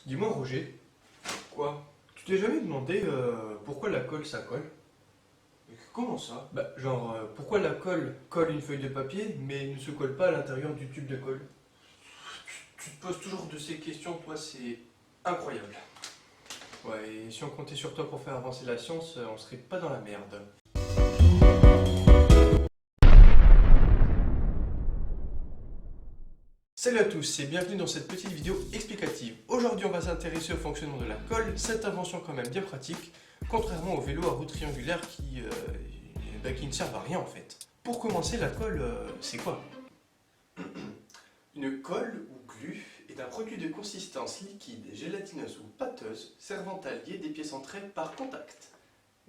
Dis-moi Roger, Quoi? tu t'es jamais demandé pourquoi la colle ça colle? Mais comment ça? Bah genre pourquoi la colle colle une feuille de papier mais ne se colle pas à l'intérieur du tube de colle? Tu te poses toujours de ces questions, toi, c'est incroyable. Ouais, et si on comptait sur toi pour faire avancer la science, on serait pas dans la merde. Salut à tous et bienvenue dans cette petite vidéo explicative. Aujourd'hui on va s'intéresser au fonctionnement de la colle, cette invention quand même bien pratique, contrairement aux vélos à roues triangulaires qui ne servent à rien en fait. Pour commencer, la colle, c'est quoi? Une colle ou glu est un produit de consistance liquide, gélatineuse ou pâteuse servant à lier des pièces entre elles par contact.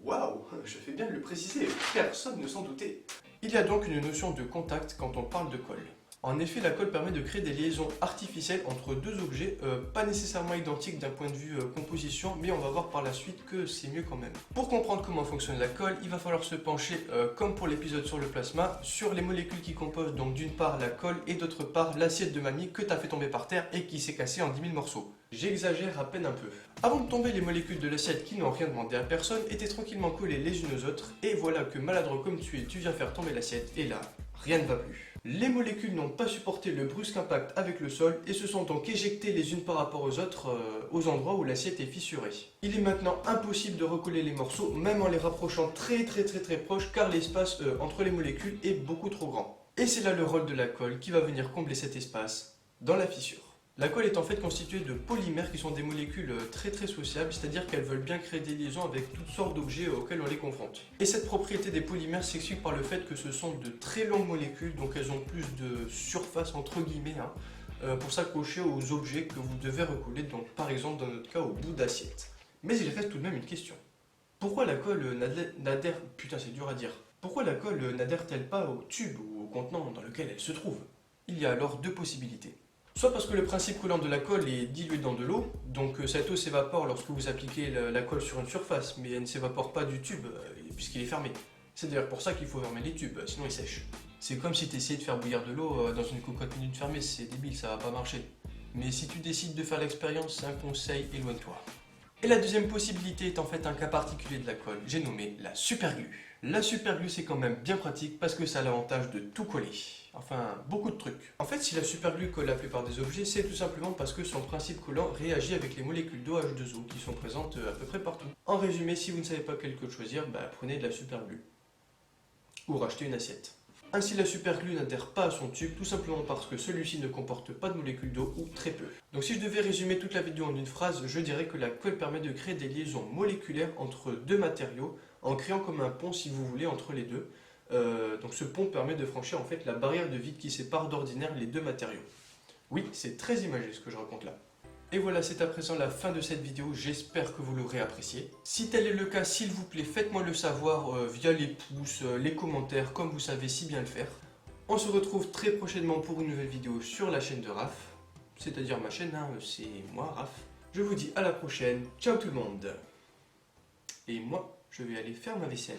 Waouh, je fais bien de le préciser, personne ne s'en doutait. Il y a donc une notion de contact quand on parle de colle. En effet, la colle permet de créer des liaisons artificielles entre deux objets, pas nécessairement identiques d'un point de vue composition, mais on va voir par la suite que c'est mieux quand même. Pour comprendre comment fonctionne la colle, il va falloir se pencher, comme pour l'épisode sur le plasma, sur les molécules qui composent donc d'une part la colle et d'autre part l'assiette de mamie que tu as fait tomber par terre et qui s'est cassée en 10 000 morceaux. J'exagère à peine un peu. Avant de tomber, les molécules de l'assiette qui n'ont rien demandé à personne étaient tranquillement collées les unes aux autres, et voilà que maladroit comme tu es, tu viens faire tomber l'assiette, et là, rien ne va plus. Les molécules n'ont pas supporté le brusque impact avec le sol et se sont donc éjectées les unes par rapport aux autres aux endroits où l'assiette est fissurée. Il est maintenant impossible de recoller les morceaux, même en les rapprochant très proches, car l'espace entre les molécules est beaucoup trop grand. Et c'est là le rôle de la colle qui va venir combler cet espace dans la fissure. La colle est en fait constituée de polymères qui sont des molécules très sociables, c'est-à-dire qu'elles veulent bien créer des liaisons avec toutes sortes d'objets auxquels on les confronte. Et cette propriété des polymères s'explique par le fait que ce sont de très longues molécules, donc elles ont plus de surface entre guillemets, pour s'accrocher aux objets que vous devez recoller, donc par exemple dans notre cas au bout d'assiette. Mais il reste tout de même une question. Pourquoi la colle n'adhère... Putain c'est dur à dire. Pourquoi la colle n'adhère-t-elle pas au tube ou au contenant dans lequel elle se trouve? Il y a alors deux possibilités. Soit parce que le principe collant de la colle est dilué dans de l'eau, donc cette eau s'évapore lorsque vous appliquez la colle sur une surface, mais elle ne s'évapore pas du tube, puisqu'il est fermé. C'est d'ailleurs pour ça qu'il faut fermer les tubes, sinon ils sèchent. C'est comme si tu essayais de faire bouillir de l'eau dans une cocotte minute fermée, c'est débile, ça va pas marcher. Mais si tu décides de faire l'expérience, c'est un conseil, éloigne-toi. Et la deuxième possibilité est en fait un cas particulier de la colle, j'ai nommé la superglue. La superglue c'est quand même bien pratique parce que ça a l'avantage de tout coller. Enfin, beaucoup de trucs. En fait, si la superglue colle la plupart des objets, c'est tout simplement parce que son principe collant réagit avec les molécules d'OH2O qui sont présentes à peu près partout. En résumé, si vous ne savez pas quel code choisir, prenez de la superglue. Ou rachetez une assiette. Ainsi, la superglue n'adhère pas à son tube, tout simplement parce que celui-ci ne comporte pas de molécules d'eau ou très peu. Donc si je devais résumer toute la vidéo en une phrase, je dirais que la colle permet de créer des liaisons moléculaires entre deux matériaux, en créant comme un pont si vous voulez entre les deux. Donc ce pont permet de franchir en fait la barrière de vide qui sépare d'ordinaire les deux matériaux. Oui, c'est très imagé ce que je raconte là. Et voilà, c'est à présent la fin de cette vidéo, j'espère que vous l'aurez appréciée. Si tel est le cas, s'il vous plaît, faites-moi le savoir via les pouces, les commentaires, comme vous savez si bien le faire. On se retrouve très prochainement pour une nouvelle vidéo sur la chaîne de Raph, c'est-à-dire ma chaîne, c'est moi, Raph. Je vous dis à la prochaine, ciao tout le monde. Et moi, je vais aller faire ma vaisselle.